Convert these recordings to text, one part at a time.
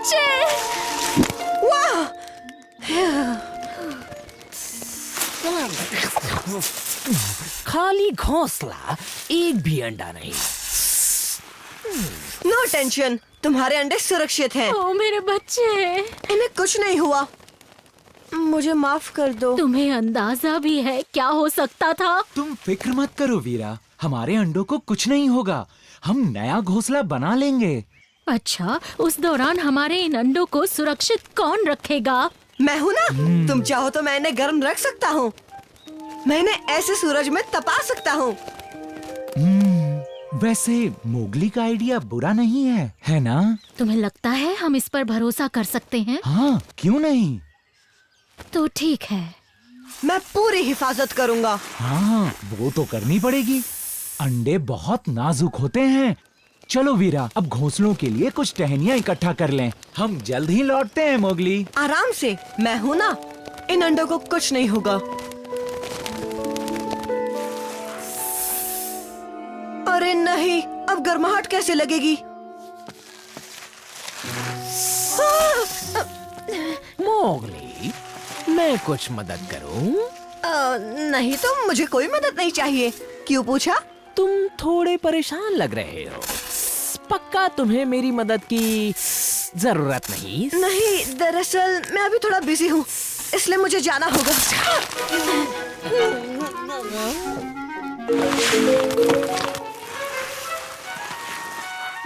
बच्चे। वाह! खाली घोंसला, एक भी अंडा नहीं। नो टेंशन, तुम्हारे अंडे सुरक्षित हैं। ओ मेरे बच्चे, इन्हें कुछ नहीं हुआ। मुझे माफ कर दो। तुम्हें अंदाजा भी है क्या हो सकता था? तुम फिक्र मत करो वीरा, हमारे अंडों को कुछ नहीं होगा। हम नया घोंसला बना लेंगे। अच्छा, उस दौरान हमारे इन अंडों को सुरक्षित कौन रखेगा? मैं हूँ ना। तुम चाहो तो मैं इन्हें गर्म रख सकता हूँ। मैं इन्हें ऐसे सूरज में तपा सकता हूँ। वैसे मोगली का आइडिया बुरा नहीं है ना? तुम्हें लगता है हम इस पर भरोसा कर सकते हैं? हाँ, क्यों नहीं? तो ठीक है। मैं पूरी हिफाजत करूँगा। हाँ, वो तो करनी पड़ेगी। अंडे बहुत नाजुक होते हैं। चलो वीरा, अब घोंसलों के लिए कुछ टहनियाँ इकट्ठा कर लें। हम जल्द ही लौटते हैं मोगली। आराम से, मैं हूँ ना। इन अंडों को कुछ नहीं होगा। अरे नहीं, अब गर्माहट कैसे लगेगी? मोगली, मैं कुछ मदद करूं? नहीं तो मुझे कोई मदद नहीं चाहिए। क्यों पूछा? तुम थोड़े परेशान लग रहे हो। पक्का तुम्हें मेरी मदद की जरूरत नहीं? नहीं, दरअसल मैं अभी थोड़ा बिजी हूँ, इसलिए मुझे जाना होगा।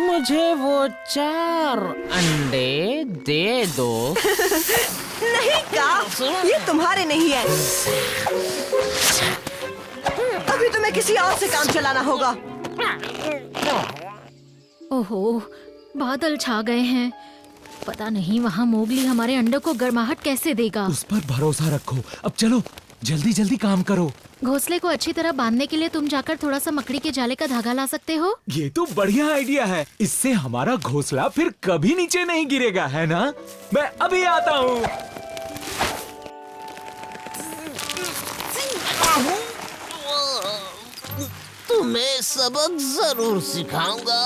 मुझे वो 4 अंडे दे दो। नहीं का, ये तुम्हारे नहीं है। अभी तुम्हें किसी और से काम चलाना होगा। ओहो, बादल छा गए हैं। पता नहीं वहाँ मोगली हमारे अंडों को गर्माहट कैसे देगा। उस पर भरोसा रखो। अब चलो, जल्दी जल्दी काम करो। घोंसले को अच्छी तरह बांधने के लिए तुम जाकर थोड़ा सा मकड़ी के जाले का धागा ला सकते हो। ये तो बढ़िया आइडिया है। इससे हमारा घोंसला फिर कभी नीचे नहीं गिरेगा, है ना? मैं अभी आता हूँ। तुम्हें सबक जरूर सिखाऊंगा।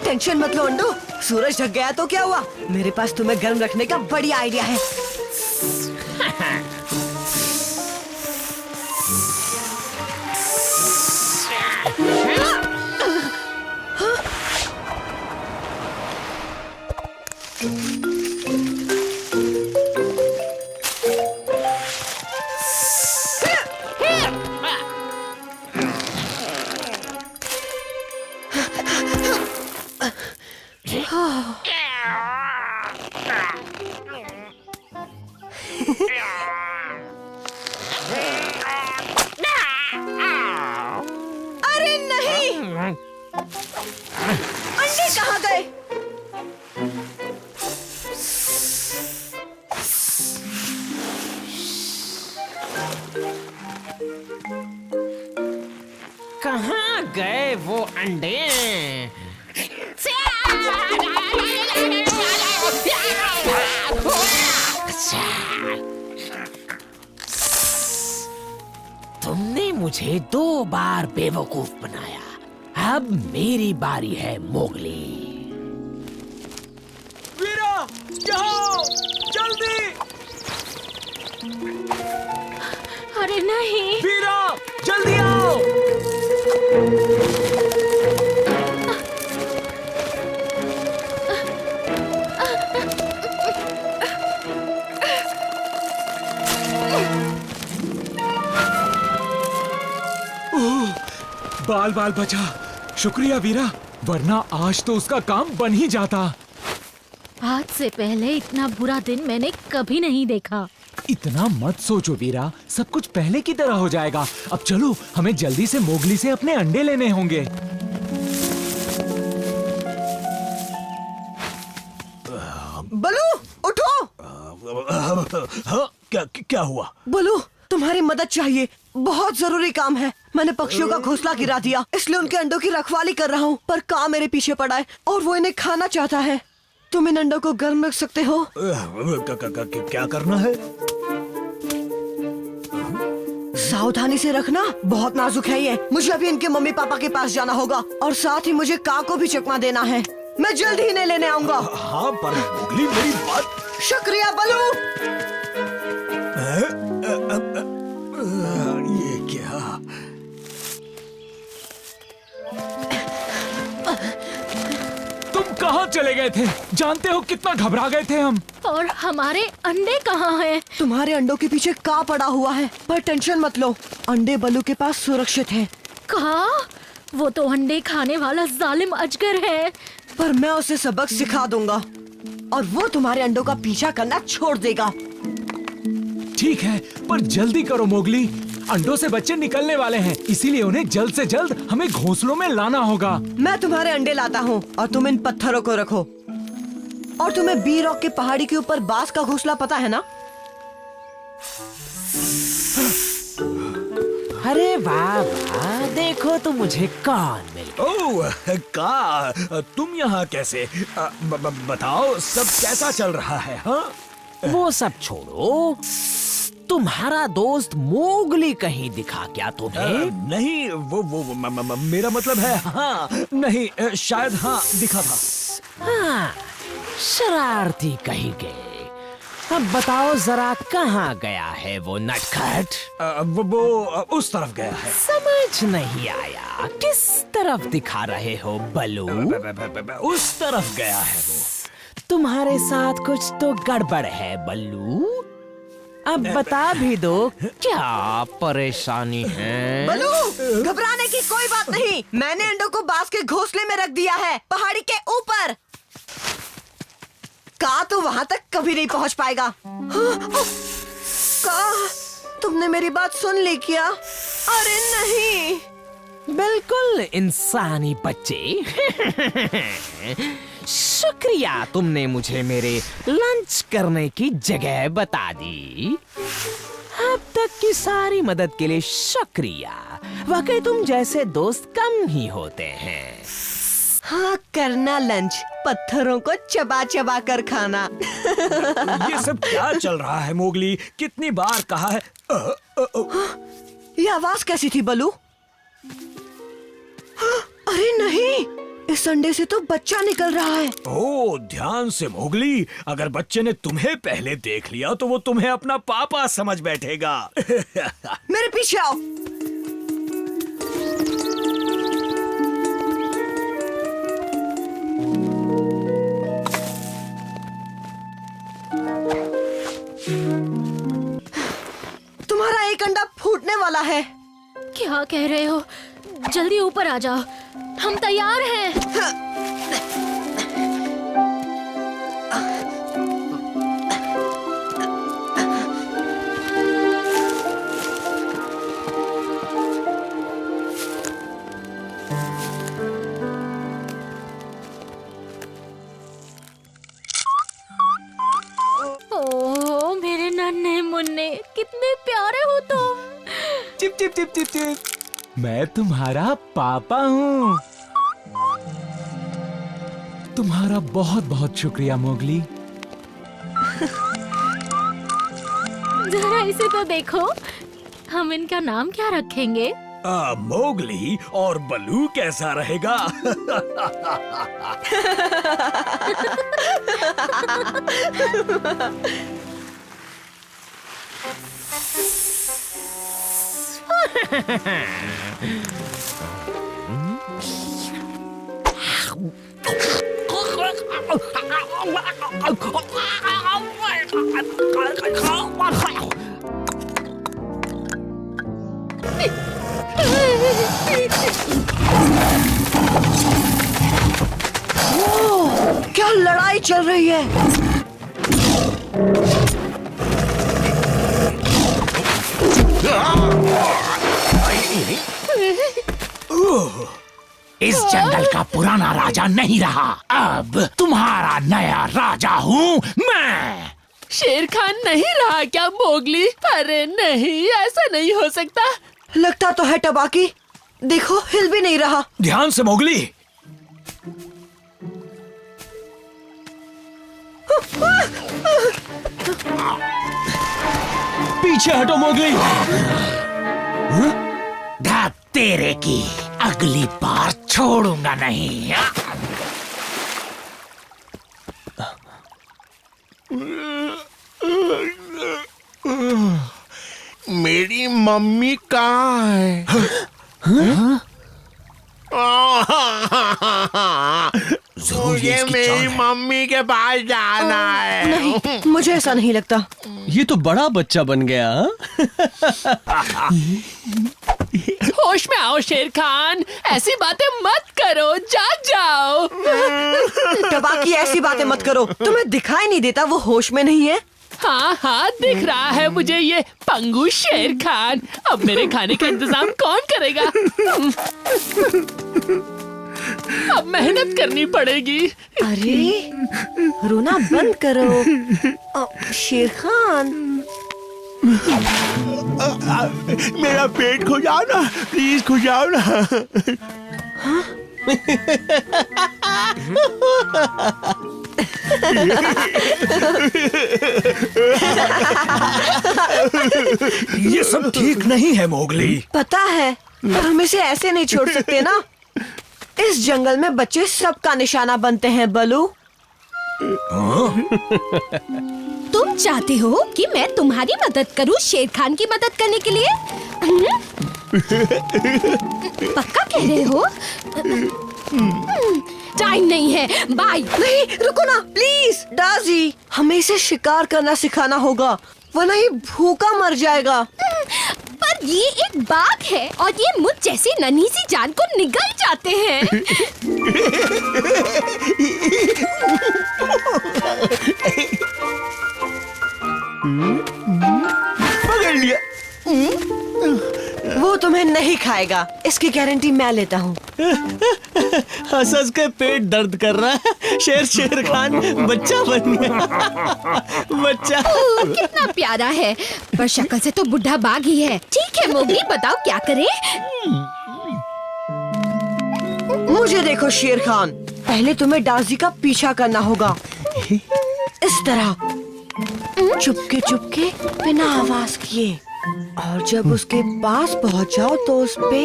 टेंशन मत लो अंडू, सूरज ढक गया तो क्या हुआ? मेरे पास तुम्हें गर्म रखने का बढ़िया आइडिया है। अरे नहीं, अंडे कहाँ गए? कहाँ गए वो अंडे? तुमने मुझे 2 बार बेवकूफ बनाया। अब मेरी बारी है मोगली। वीरा, जाओ जल्दी। अरे नहीं। वीरा, जल्दी आओ। बाल बाल बचा। शुक्रिया वीरा, वरना आज तो उसका काम बन ही जाता। आज से पहले इतना बुरा दिन मैंने कभी नहीं देखा। इतना मत सोचो वीरा, सब कुछ पहले की तरह हो जाएगा। अब चलो, हमें जल्दी से मोगली से अपने अंडे लेने होंगे। बलू, उठो। हाँ, क्या हुआ? बलू, तुम्हारी मदद चाहिए, बहुत जरूरी काम है। मैंने पक्षियों का घोंसला गिरा दिया, इसलिए उनके अंडों की रखवाली कर रहा हूँ, पर काम मेरे पीछे पड़ा है और वो इन्हें खाना चाहता है। तुम इन अंडों को गर्म रख सकते हो? क्या करना है? सावधानी से रखना, बहुत नाजुक है ये। मुझे अभी इनके मम्मी पापा के पास जाना होगा और साथ ही मुझे कां को भी चकमा देना है। मैं जल्द ही इन्हें लेने आऊंगा। हाँ पर मोगली मेरी बात। शुक्रिया बलू। ये क्या? तुम कहाँ चले गए थे? जानते हो कितना घबरा गए थे हम। और हमारे अंडे कहाँ हैं? तुम्हारे अंडों के पीछे का पड़ा हुआ है, पर टेंशन मत लो, अंडे बलू के पास सुरक्षित हैं। कहा? वो तो अंडे खाने वाला जालिम अजगर है। पर मैं उसे सबक सिखा दूंगा और वो तुम्हारे अंडों का पीछा करना छोड़ देगा। ठीक है, पर जल्दी करो मोगली, अंडों से बच्चे निकलने वाले हैं, इसीलिए उन्हें जल्द से जल्द हमें घोंसलों में लाना होगा। मैं तुम्हारे अंडे लाता हूँ और तुम इन पत्थरों को रखो। और तुम्हें बी रॉक के पहाड़ी के ऊपर बांस का घोंसला पता है ना? अरे वाह वाह, देखो तो मुझे कौन मिल गया। ओह का तुम यहाँ कैसे? बताओ सब कैसा चल रहा है? हाँ वो सब छोड़ो, तुम्हारा दोस्त मोगली कहीं दिखा क्या तुम्हें? नहीं वो मेरा मतलब है हाँ नहीं शायद हाँ दिखा था। हाँ, शरारती कहीं गए। अब बताओ जरा कहाँ गया है वो नटखट? वो उस तरफ गया है। समझ नहीं आया, किस तरफ दिखा रहे हो बलू? उस तरफ गया है वो। तुम्हारे साथ कुछ तो गड़बड़ है बल्लू। अब बता भी दो क्या परेशानी है? बलू, घबराने की कोई बात नहीं। मैंने अंडों को बांस के घोंसले में रख दिया है, पहाड़ी के ऊपर। का तो वहाँ तक कभी नहीं पहुँच पाएगा। का, तुमने मेरी बात सुन ली क्या? अरे नहीं। बिल्कुल इंसानी बच्चे। शुक्रिया, तुमने मुझे मेरे लंच करने की जगह बता दी। अब तक की सारी मदद के लिए शुक्रिया। वाकई तुम जैसे दोस्त कम ही होते हैं। हाँ, करना लंच, पत्थरों को चबा चबा कर खाना। ये सब क्या चल रहा है मोगली? कितनी बार कहा है। ये आवाज कैसी थी बलू? अरे नहीं, इस अंडे से तो बच्चा निकल रहा है। ओह ध्यान से मोगली, अगर बच्चे ने तुम्हें पहले देख लिया तो वो तुम्हें अपना पापा समझ बैठेगा। मेरे पीछे आओ। तुम्हारा एक अंडा फूटने वाला है। क्या कह रहे हो? जल्दी ऊपर आ जाओ, हम तैयार हैं। ओह मेरे नन्हे मुन्ने, कितने प्यारे हो तुम। Chip chip chip chip chip, मैं तुम्हारा पापा हूँ। तुम्हारा बहुत बहुत शुक्रिया मोगली। जरा इसे तो देखो, हम इनका नाम क्या रखेंगे? मोगली और बलू कैसा रहेगा? क्या लड़ाई चल रही है? इस जंगल का पुराना राजा नहीं रहा, अब तुम्हारा नया राजा हूँ मैं। शेर खान नहीं रहा क्या मोगली? अरे नहीं, ऐसा नहीं हो सकता। लगता तो है टबाकी, देखो हिल भी नहीं रहा। ध्यान से मोगली। पीछे हटो मोगली। तेरे की अगली बार छोड़ूंगा नहीं। मेरी मम्मी कहाँ है? मुझे मेरी मम्मी के पास जाना है। नहीं, मुझे ऐसा नहीं लगता। ये तो बड़ा बच्चा बन गया। होश में आओ शेर खान, ऐसी बातें मत करो, जाओ। टबाकी, ऐसी बातें मत करो। तुम्हें दिखाई नहीं देता वो होश में नहीं है? हाँ, दिख रहा है मुझे ये पंगु शेर खान। अब मेरे खाने का इंतजाम कौन करेगा? अब मेहनत करनी पड़ेगी। अरे, रोना बंद करो। शेर खान, मेरा पेट खुजाओ ना, प्लीज खुजाओ ना। ये सब ठीक नहीं है मोगली। पता है, पर हम इसे ऐसे नहीं छोड़ सकते ना। इस जंगल में बच्चे सबका निशाना बनते हैं बलू। तुम चाहते हो कि मैं तुम्हारी मदद करूं शेर खान की मदद करने के लिए? पक्का कह रहे हो? टाइम नहीं है, बाय। नहीं, रुको ना प्लीज। डाजी, हमें इसे शिकार करना सिखाना होगा, वरना ये भूखा मर जाएगा। पर ये एक बाघ है और ये मुझ जैसी नन्ही सी जान को निगल जाते हैं। पकड़ लिया। वो तुम्हें नहीं खाएगा, इसकी गारंटी मैं लेता हूँ। हंस के पेट दर्द कर रहा है। शेर खान बच्चा बन गया। बच्चा कितना प्यारा है, पर शक्ल से तो बुढ़ा बाघ ही है। ठीक है मोगली, बताओ क्या करें? मुझे देखो शेर खान, पहले तुम्हें डाजी का पीछा करना होगा, इस तरह चुपके चुपके बिना आवाज किए, और जब उसके पास पहुंच जाओ तो उस पे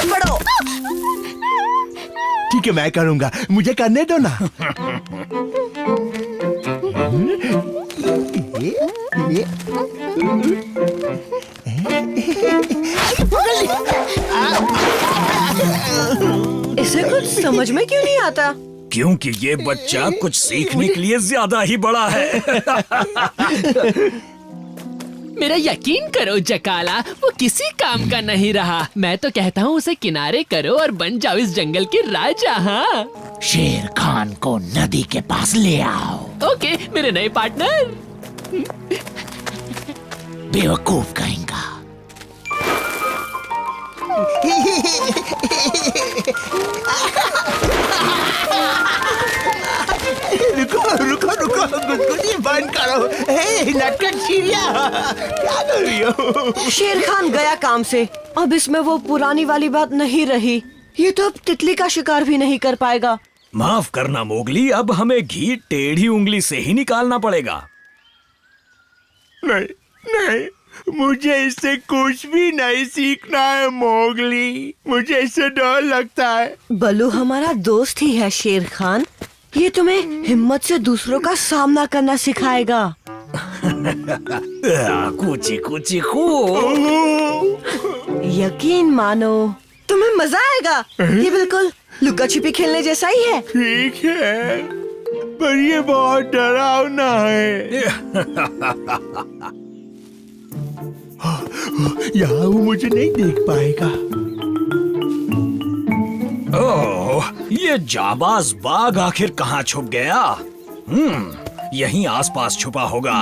बढ़ो। ठीक है, मैं करूंगा, मुझे करने दो ना। इसे कुछ समझ में क्यों नहीं आता? क्योंकि ये बच्चा कुछ सीखने के लिए ज्यादा ही बड़ा है। मेरा यकीन करो जकाला, वो किसी काम का नहीं रहा। मैं तो कहता हूँ उसे किनारे करो और बन जाओ इस जंगल के राजा। हाँ, शेर खान को नदी के पास ले आओ। ओके मेरे नए पार्टनर। बेवकूफ कहेंगा। रुको, गुदगुदी बंद करो। नटखट चिड़िया, क्या कर रही हो? शेर खान गया काम से, अब इसमें वो पुरानी वाली बात नहीं रही। ये तो अब तितली का शिकार भी नहीं कर पाएगा। माफ करना मोगली, अब हमें घी टेढ़ी उंगली से ही निकालना पड़ेगा। नहीं, मुझे इससे कुछ भी नहीं सीखना है मोगली। मुझे इससे डर लगता है। बलू हमारा दोस्त ही है शेर खान, ये तुम्हें हिम्मत से दूसरों का सामना करना सिखाएगा। कूची कूची यकीन मानो, तुम्हें मजा आएगा। ये बिल्कुल लुका छिपी खेलने जैसा ही है। ठीक है, पर ये बहुत डरावना है। यहाँ वो मुझे नहीं देख पाएगा। ओह, ये जाबाज बाघ आखिर कहाँ छुप गया? यहीं आसपास छुपा होगा।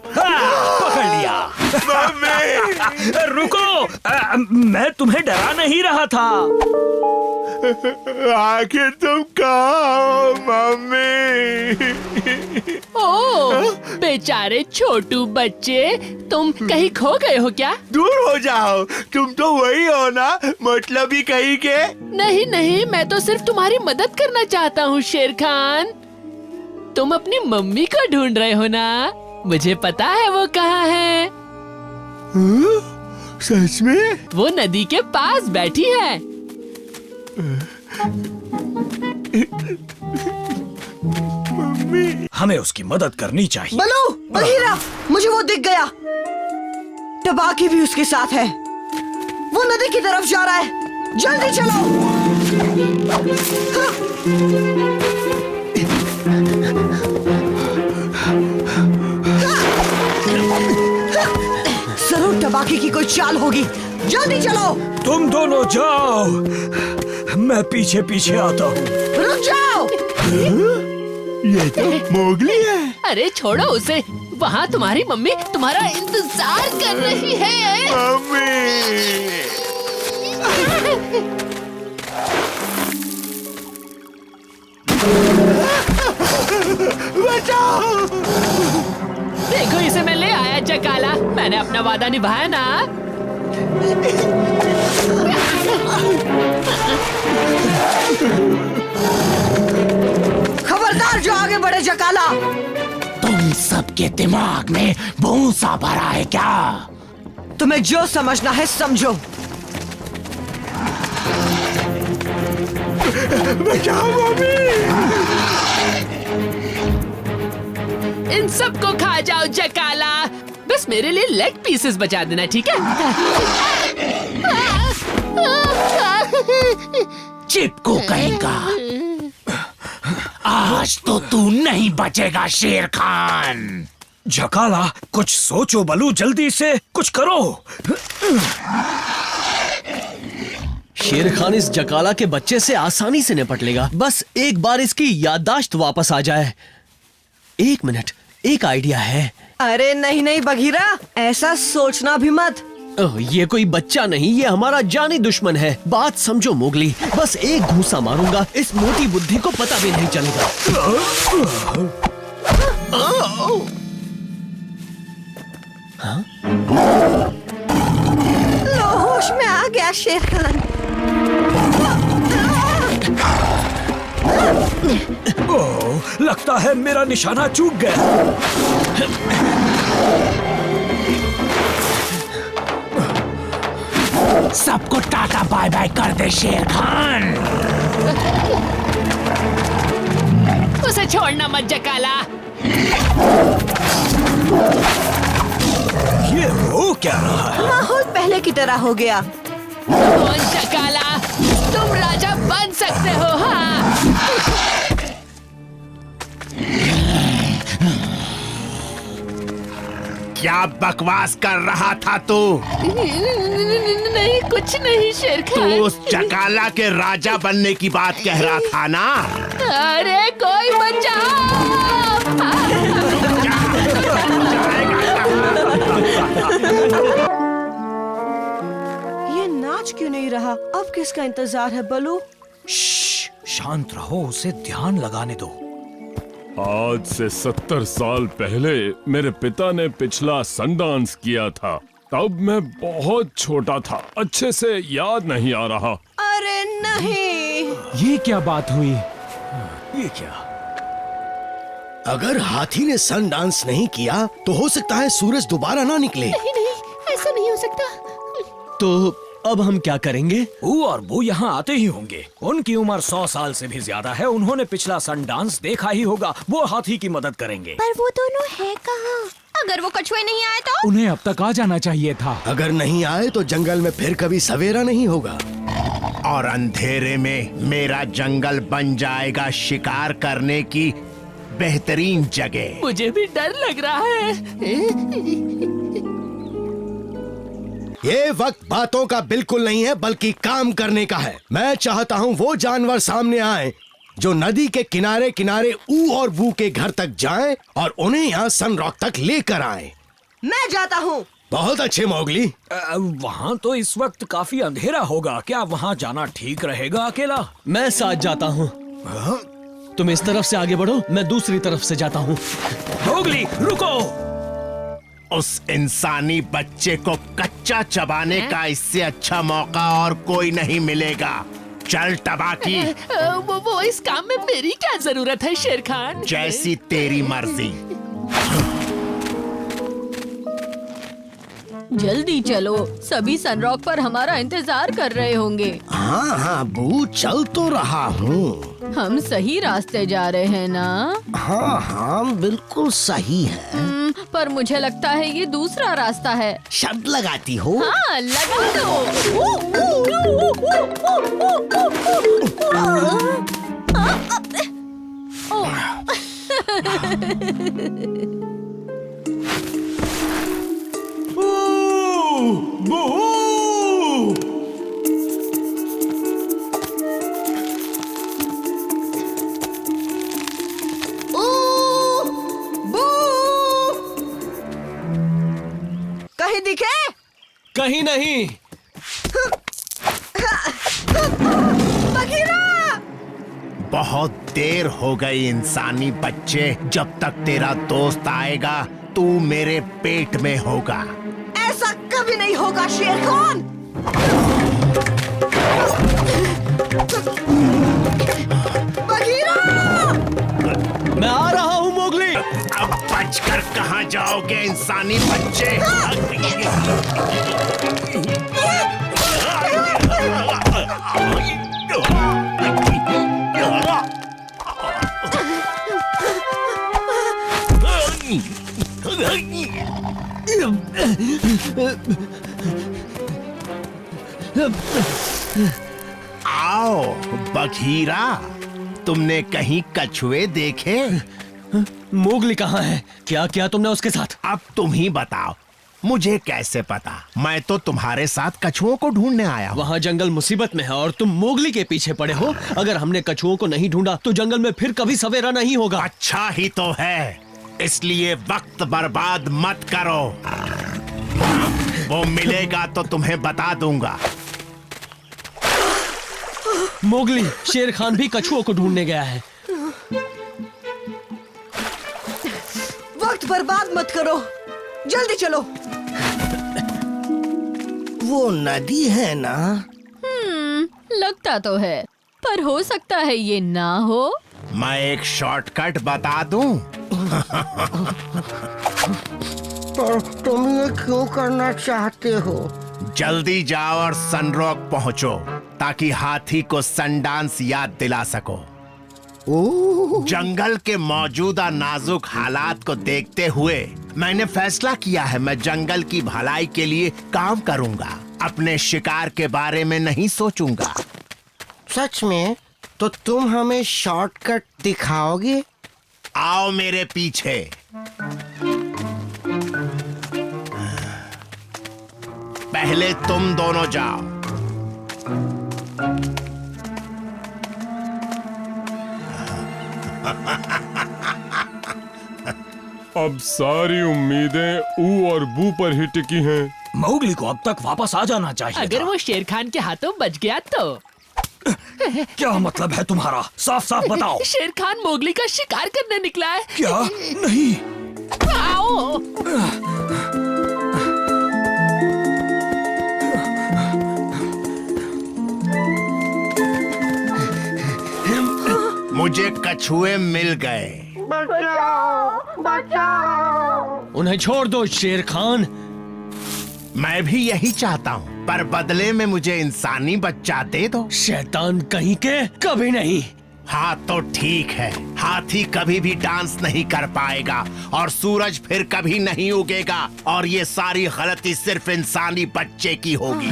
पकड़ लिया। रुको, मैं तुम्हें डरा नहीं रहा था। आखिर तुम कहाँ हो मम्मी? ओह, बेचारे छोटू बच्चे, तुम कहीं खो गए हो क्या? दूर हो जाओ, तुम तो वही हो ना, मतलब ही कहीं के। नहीं, मैं तो सिर्फ तुम्हारी मदद करना चाहता हूँ शेर खान। तुम अपनी मम्मी को ढूंढ रहे हो ना? मुझे पता है वो कहाँ है। सच में? वो नदी के पास बैठी है। मम्मी, हमें उसकी मदद करनी चाहिए। बलू, बघीरा, मुझे वो दिख गया। टबाकी भी उसके साथ है। वो नदी की तरफ जा रहा है। जल्दी चलो। हाँ। जरूर टबाकी की कोई चाल होगी। जल्दी चलो। तुम दोनों जाओ, मैं पीछे पीछे आता हूँ। रुक जाओ। ये तो मोगली है। अरे छोड़ो उसे, वहाँ तुम्हारी मम्मी तुम्हारा इंतजार कर रही है। मम्मी। बचाओ। देखो इसे मैं ले आया जकाला, मैंने अपना वादा निभाया ना। खबरदार जो आगे बढ़े जकाला। तुम सबके दिमाग में भूसा भरा है क्या? तुम्हें जो समझना है समझो। बचाओ मम्मी। इन सबको खा जाओ जकाला, बस मेरे लिए लेग पीसेस बचा देना, ठीक है? चिपको कहेगा। आज तो तू नहीं बचेगा शेर खान। जकाला, कुछ सोचो बलू, जल्दी से कुछ करो। शेर खान इस जकाला के बच्चे से आसानी से निपट लेगा, बस एक बार इसकी याददाश्त वापस आ जाए। एक मिनट, एक आइडिया है। अरे नहीं नहीं बघीरा, ऐसा सोचना भी मत। ओह, ये कोई बच्चा नहीं, ये हमारा जानी दुश्मन है। बात समझो मोगली, बस एक घूंसा मारूंगा, इस मोटी बुद्धि को पता भी नहीं चलेगा। हाँ? लो, होश में आ गया शेर खान। ओह, लगता है मेरा निशाना चूक गया। सबको टाटा बाय बाय कर दे शेर खान। उसे छोड़ना मत जकाला। ये हो क्या रहा है? माहौल पहले की तरह हो गया। ओ जकाला, तुम राजा बन सकते हो। हाँ, क्या बकवास कर रहा था तू? नहीं कुछ नहीं शेर तू खान। उस जकाला के राजा बनने की बात कह रहा था ना? अरे कोई बचाओ। ये नाच क्यों नहीं रहा? अब किसका इंतजार है बलू? शांत रहो, उसे ध्यान लगाने दो। आज से 70 साल पहले मेरे पिता ने पिछला सनडांस किया था। तब मैं बहुत छोटा था, अच्छे से याद नहीं आ रहा। अरे नहीं। ये क्या बात हुई? ये क्या? अगर हाथी ने सन डांस नहीं किया तो हो सकता है सूरज दोबारा ना निकले। नहीं नहीं, ऐसा नहीं हो सकता। तो अब हम क्या करेंगे? वो और वो यहाँ आते ही होंगे। उनकी उम्र 100 साल से भी ज्यादा है। उन्होंने पिछला सन डांस देखा ही होगा। वो हाथी की मदद करेंगे। पर वो दोनों है कहाँ? अगर वो कछुए नहीं आए तो? उन्हें अब तक आ जाना चाहिए था। अगर नहीं आए तो जंगल में फिर कभी सवेरा नहीं होगा। और अंधेरे में मेरा जंगल बन जाएगा शिकार करने की बेहतरीन जगह। मुझे भी डर लग रहा है। ये वक्त बातों का बिल्कुल नहीं है, बल्कि काम करने का है। मैं चाहता हूँ वो जानवर सामने आए जो नदी के किनारे किनारे ऊ और वू के घर तक जाएं और उन्हें यहाँ सन रॉक तक लेकर आएं। मैं जाता हूँ। बहुत अच्छे मोगली। वहाँ तो इस वक्त काफी अंधेरा होगा। क्या वहाँ जाना ठीक रहेगा अकेला? मैं साथ जाता हूँ। तुम इस तरफ से आगे बढ़ो, मैं दूसरी तरफ से जाता हूँ। मोगली रुको। उस इंसानी बच्चे को कच्चा चबाने का इससे अच्छा मौका और कोई नहीं मिलेगा। चल टबाकी। वो इस काम में मेरी क्या जरूरत है शेर खान? जैसी तेरी मर्जी। जल्दी चलो, सभी सनरॉक पर हमारा इंतजार कर रहे होंगे। हाँ हाँ बू, चल तो रहा हूँ। हम सही रास्ते जा रहे हैं ना? हाँ हाँ बिल्कुल सही है। पर मुझे लगता है ये दूसरा रास्ता है। शब्द लगाती हो? हाँ, लगा दो। कहीं दिखे? कहीं नहीं। बघीरा! बहुत देर हो गई इंसानी बच्चे। जब तक तेरा दोस्त आएगा तू मेरे पेट में होगा। ऐसा कभी नहीं होगा शेर खान। बघीरा! मैं आ रहा हूँ मोगली। अब बचकर कहाँ जाओगे इंसानी बच्चे? आओ बघीरा, तुमने कहीं कछुए देखे? मोगली कहाँ है? क्या किया तुमने उसके साथ? अब तुम ही बताओ, मुझे कैसे पता? मैं तो तुम्हारे साथ कछुओं को ढूंढने आया हूँ। वहाँ जंगल मुसीबत में है और तुम मोगली के पीछे पड़े हो। अगर हमने कछुओं को नहीं ढूंढा तो जंगल में फिर कभी सवेरा नहीं होगा। अच्छा ही तो है, इसलिए वक्त बर्बाद मत करो। वो मिलेगा तो तुम्हें बता दूंगा। मोगली, शेर खान भी कछुओं को ढूंढने गया है। वक्त बर्बाद मत करो, जल्दी चलो। वो नदी है ना? लगता तो है, पर हो सकता है ये ना हो। मैं एक शॉर्टकट बता दूं? पर तुम ये क्यों करना चाहते हो? जल्दी जाओ और सनरॉक पहुंचो ताकि हाथी को सनडांस याद दिला सको। जंगल के मौजूदा नाजुक हालात को देखते हुए मैंने फैसला किया है, मैं जंगल की भलाई के लिए काम करूंगा। अपने शिकार के बारे में नहीं सोचूंगा। सच में? तो तुम हमें शॉर्टकट दिखाओगे? आओ मेरे पीछे। पहले तुम दोनों जाओ। अब सारी उम्मीदें ऊ और बू पर ही टिकी हैं। मोगली को अब तक वापस आ जाना चाहिए अगर था। वो शेर खान के हाथों बच गया तो। क्या मतलब है तुम्हारा? साफ साफ बताओ। शेर खान मोगली का शिकार करने निकला है। क्या? नहीं। आओ। मुझे कछुए मिल गए। बचाओ, बचाओ। उन्हें छोड़ दो शेर खान। मैं भी यही चाहता हूँ, पर बदले में मुझे इंसानी बच्चा दे दो। शैतान कहीं के, कभी नहीं। हाँ तो ठीक है, हाथी कभी भी डांस नहीं कर पाएगा और सूरज फिर कभी नहीं उगेगा और ये सारी गलती सिर्फ इंसानी बच्चे की होगी।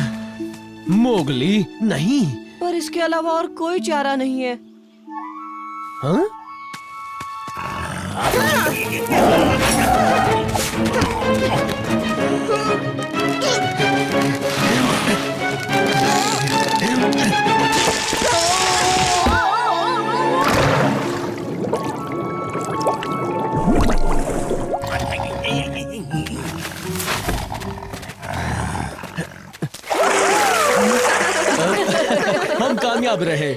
मोगली नहीं। पर इसके अलावा और कोई चारा नहीं है। हाँ? हम कामयाब रहे।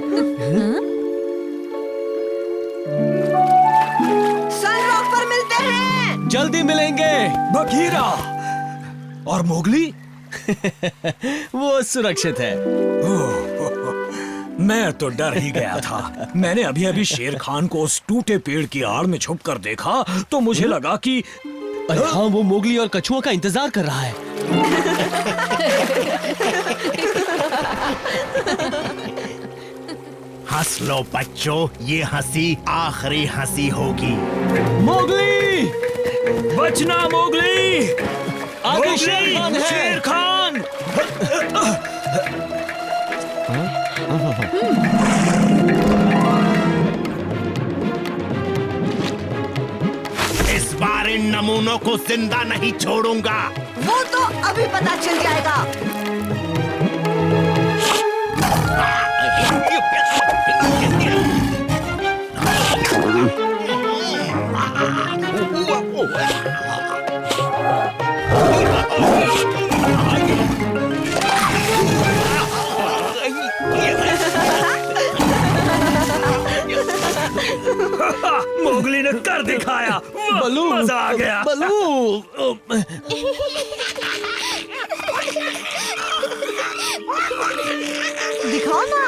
सनरॉक पर मिलते हैं। जल्दी मिलेंगे। बघीरा और मोगली? वो सुरक्षित है। मैं तो डर ही गया था। मैंने अभी अभी शेर खान को उस टूटे पेड़ की आड़ में छुपकर देखा तो मुझे लगा कि अरे हाँ, वो मोगली और कछुआ का इंतजार कर रहा है। हंस लो बच्चों, ये हंसी आखिरी हंसी होगी। मोगली, बचना मोगली! आगे शेर खान है। शेर खान! इस बार इन नमूनों को जिंदा नहीं छोड़ूंगा। वो तो अभी पता चल जाएगा। मोगली ने कर दिखाया। बलू, मजा आ गया। बलू। दिखाओ ना।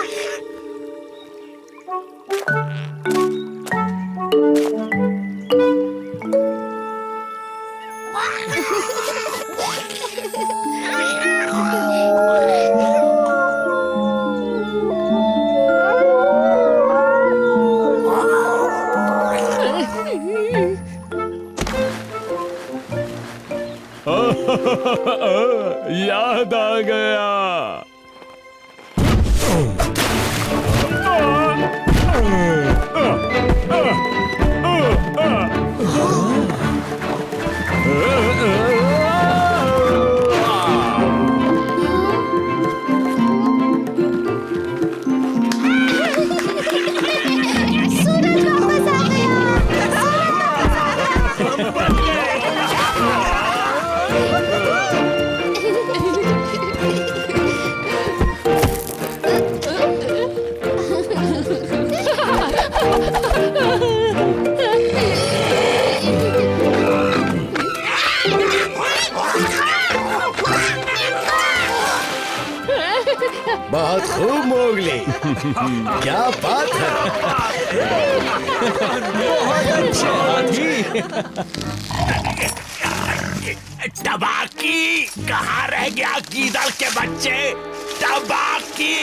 याद आ गया। बहुत खूब मोगली, क्या बात है। बहुत अच्छे हाथी। टबाकी, कहाँ रह गया गीदड़ के बच्चे? टबाकी!